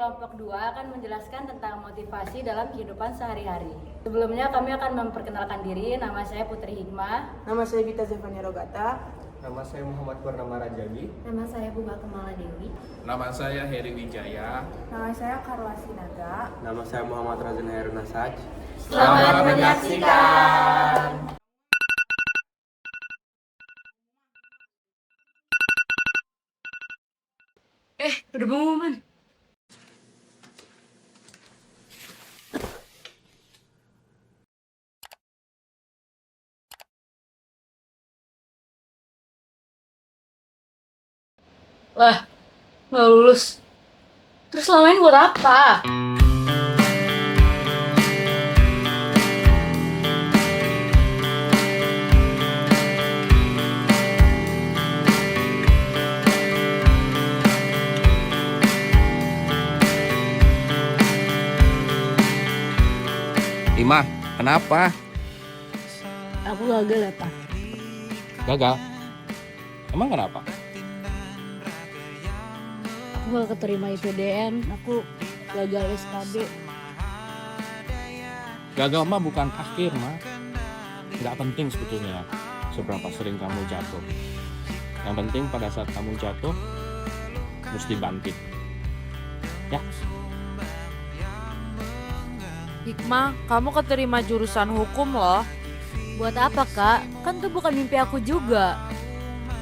kelompok 2 akan menjelaskan tentang motivasi dalam kehidupan sehari-hari. Sebelumnya kami akan memperkenalkan diri. Nama saya Putri Hikmah. Nama saya Vita Zevania Rogata. Nama saya Muhammad Purnama Rajabi. Nama saya Buba Kemala Dewi. Nama saya Heri Wijaya. Nama saya Karla Sinaga. Nama saya Muhammad Razan Hairunasaj. Selamat menyaksikan. Udah pengumuman. Lah, nggak lulus. Terus selama ini buat apa? Ima, kenapa? Aku gagal ya, Pak. Gagal? Emang kenapa? Aku gak keterima IPDN, aku gagal SKB. Gagal mah bukan akhir mah. Nggak penting sebetulnya seberapa sering kamu jatuh. Yang penting pada saat kamu jatuh, mesti bangkit. Ya. Hikmah, kamu keterima jurusan hukum loh. Buat apa, Kak? Kan itu bukan mimpi aku juga.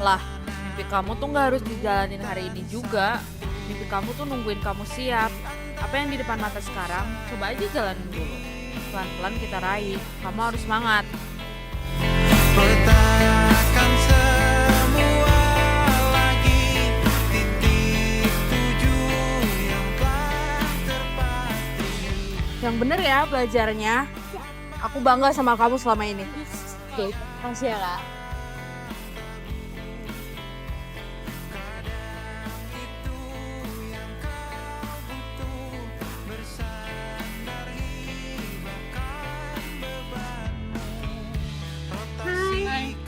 Lah, mimpi kamu tuh gak harus dijalanin hari ini juga. Mimpi kamu tuh nungguin kamu siap. Apa yang di depan mata sekarang, coba aja jalanin dulu. Pelan-pelan kita raih. Kamu harus semangat. Petakan semua lagi titik tujuh yang telah terpati. Yang bener ya belajarnya. Aku bangga sama kamu selama ini. Oke, makasih ya, Kak.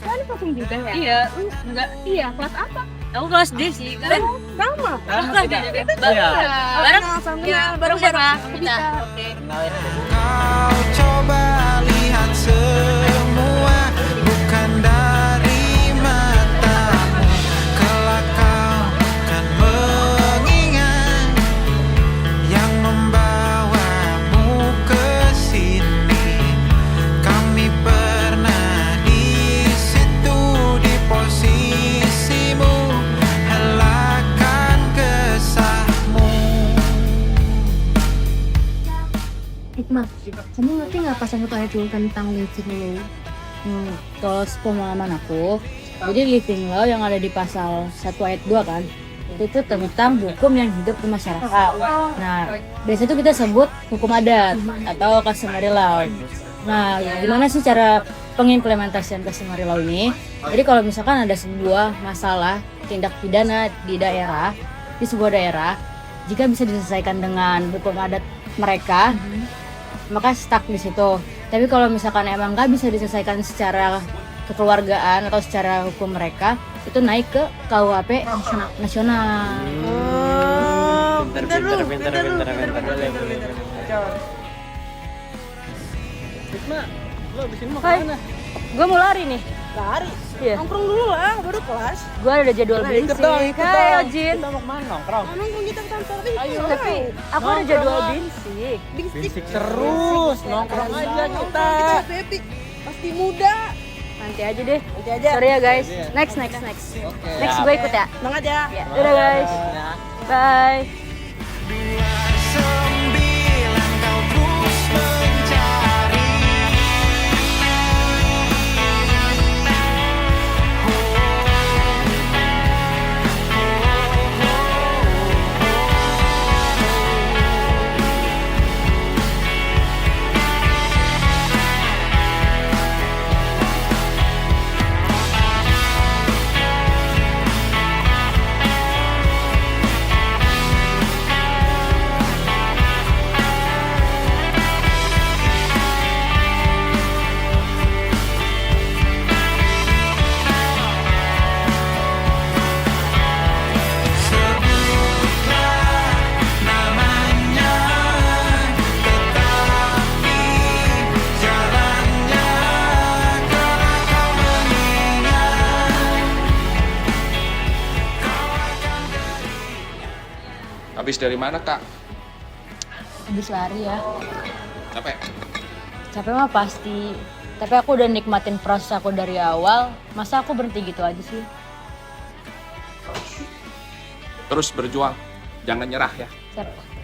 Kan pasang juga ya? Iya, enggak. Iya, kelas apa? Aku kelas D sih, kan? Sama. Bukan, bareng sama bareng siapa? Kita. Oke. Kau coba lihat semua bukan dari matamu. Kelak kau kan mengingat yang membawamu ke sini. Kami pernah di situ di posisimu. Helakan kesahmu. Hikmah, kamu ngerti nggak pas aku tanya dulu tentang living law? Kalau pengalaman aku, jadi living law yang ada di pasal 1 ayat 2 kan, itu tuh tentang hukum yang hidup di masyarakat. Nah, biasanya itu kita sebut hukum adat atau customary law. Nah, gimana sih cara pengimplementasian customary law ini? Jadi kalau misalkan ada sebuah masalah tindak pidana di daerah, di sebuah daerah, jika bisa diselesaikan dengan hukum adat mereka, maka stuck di situ. Tapi kalau misalkan emang nggak bisa diselesaikan secara kekeluargaan atau secara hukum mereka, itu naik ke KUHP nasional. Pinter. Hikmah, lo abis ini mau Hai, kemana? gue mau lari nih. Lari? Iya. Nongkrong dulu lah, baru kelas. Gue ada jadwal Nah, binsik. ikut dong. Hai, Ojin. Kita mau kemana nongkrong? Nungguin kita kantor. Ayo. Tapi aku ada jadwal binsik. Bisik terus, nongkrong aja kita. Pasti muda. Nanti aja deh. Nanti aja. Sorry ya guys. Next. Next gue ikut ya. Semangat ya. Ya, udah guys. Bye. Sembilan kau terus mencari. Habis dari mana, Kak? Habis lari ya. Capek? Capek mah pasti. Tapi aku udah nikmatin proses aku dari awal. Masa aku berhenti gitu aja sih? Terus berjuang, jangan nyerah ya. Siap.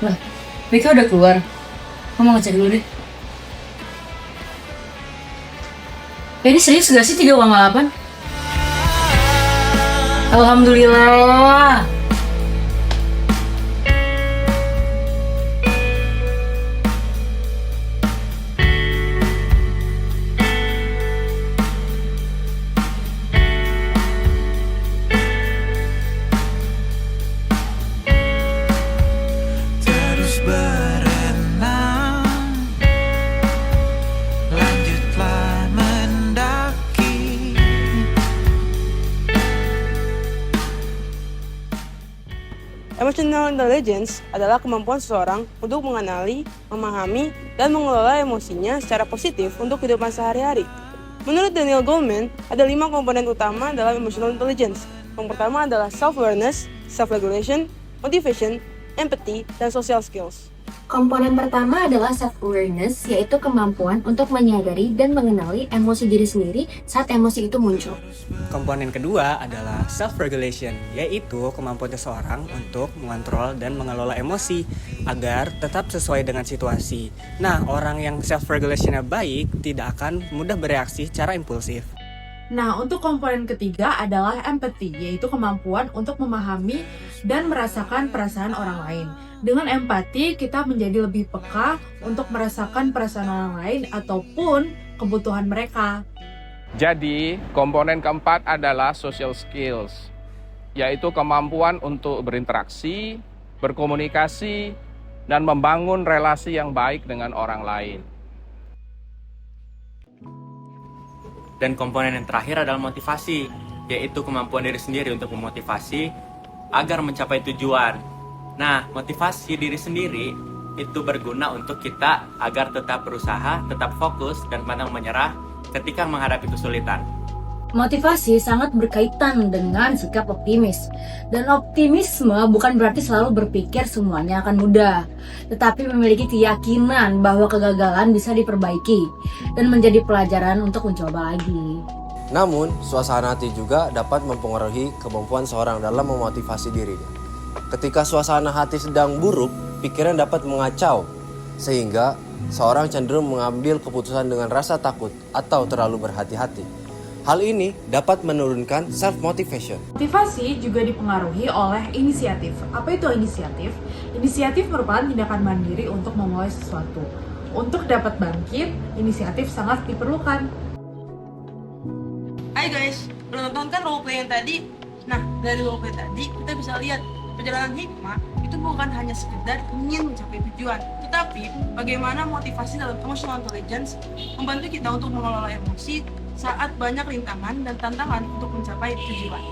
Lah, Mika udah keluar. Kamu ngecek dulu deh. Ini serius gak sih 3,8? Alhamdulillah. Terus berenang, lanjutlah mendaki. Emotional intelligence adalah kemampuan seseorang untuk mengenali, memahami, dan mengelola emosinya secara positif untuk kehidupan sehari-hari. Menurut Daniel Goleman, ada 5 komponen utama dalam emotional intelligence. Yang pertama adalah self-awareness, self-regulation, motivation, empathy, dan social skills. Komponen pertama adalah self-awareness, yaitu kemampuan untuk menyadari dan mengenali emosi diri sendiri saat emosi itu muncul. Komponen kedua adalah self-regulation, yaitu kemampuan seseorang untuk mengontrol dan mengelola emosi agar tetap sesuai dengan situasi. Nah, orang yang self-regulationnya baik tidak akan mudah bereaksi secara impulsif. Nah, untuk komponen ketiga adalah empathy, yaitu kemampuan untuk memahami dan merasakan perasaan orang lain. Dengan empati, kita menjadi lebih peka untuk merasakan perasaan orang lain ataupun kebutuhan mereka. Jadi, komponen keempat adalah social skills, yaitu kemampuan untuk berinteraksi, berkomunikasi, dan membangun relasi yang baik dengan orang lain. Dan komponen yang terakhir adalah motivasi, yaitu kemampuan diri sendiri untuk memotivasi agar mencapai tujuan. Nah, motivasi diri sendiri itu berguna untuk kita agar tetap berusaha, tetap fokus, dan pantang menyerah ketika menghadapi kesulitan. Motivasi sangat berkaitan dengan sikap optimis. Dan optimisme bukan berarti selalu berpikir semuanya akan mudah, tetapi memiliki keyakinan bahwa kegagalan bisa diperbaiki dan menjadi pelajaran untuk mencoba lagi. Namun, suasana hati juga dapat mempengaruhi kemampuan seorang dalam memotivasi dirinya. Ketika suasana hati sedang buruk, pikiran dapat mengacau, sehingga seorang cenderung mengambil keputusan dengan rasa takut atau terlalu berhati-hati. Hal ini dapat menurunkan self-motivation. Motivasi juga dipengaruhi oleh inisiatif. Apa itu inisiatif? Inisiatif merupakan tindakan mandiri untuk memulai sesuatu. Untuk dapat bangkit, inisiatif sangat diperlukan. Hai guys, belum nonton kan roleplay yang tadi? Nah, dari roleplay tadi kita bisa lihat perjalanan hikmah itu bukan hanya sekedar ingin mencapai tujuan, tetapi bagaimana motivasi dalam emotional intelligence membantu kita untuk mengelola emosi saat banyak rintangan dan tantangan untuk mencapai tujuan.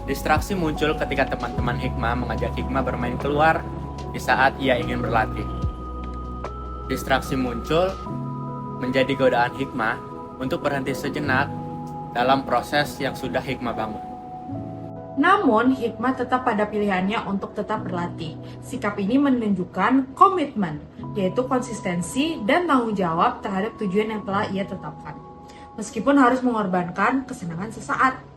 Distraksi muncul ketika teman-teman hikmah mengajak hikmah bermain keluar di saat ia ingin berlatih. Distraksi muncul menjadi godaan hikmah untuk berhenti sejenak dalam proses yang sudah hikmah bangun. Namun, hikmah tetap pada pilihannya untuk tetap berlatih. Sikap ini menunjukkan komitmen, yaitu konsistensi dan tanggung jawab terhadap tujuan yang telah ia tetapkan. Meskipun harus mengorbankan kesenangan sesaat.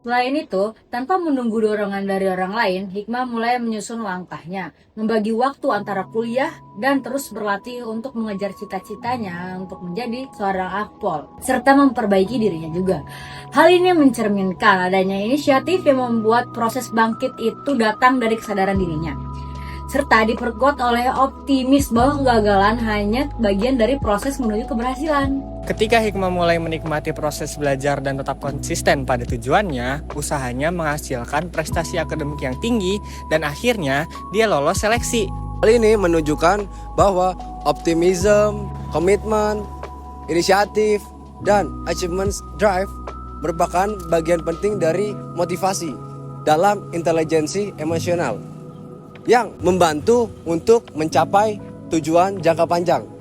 Selain itu, tanpa menunggu dorongan dari orang lain, hikmah mulai menyusun langkahnya, membagi waktu antara kuliah dan terus berlatih untuk mengejar cita-citanya untuk menjadi seorang akpol, serta memperbaiki dirinya juga. Hal ini mencerminkan adanya inisiatif yang membuat proses bangkit itu datang dari kesadaran dirinya. serta diperkuat oleh optimis bahwa kegagalan hanya bagian dari proses menuju keberhasilan. Ketika Hikmah mulai menikmati proses belajar dan tetap konsisten pada tujuannya, usahanya menghasilkan prestasi akademik yang tinggi dan akhirnya dia lolos seleksi. Hal ini menunjukkan bahwa optimism, komitmen, inisiatif, dan achievement drive merupakan bagian penting dari motivasi dalam intelijensi emosional yang membantu untuk mencapai tujuan jangka panjang.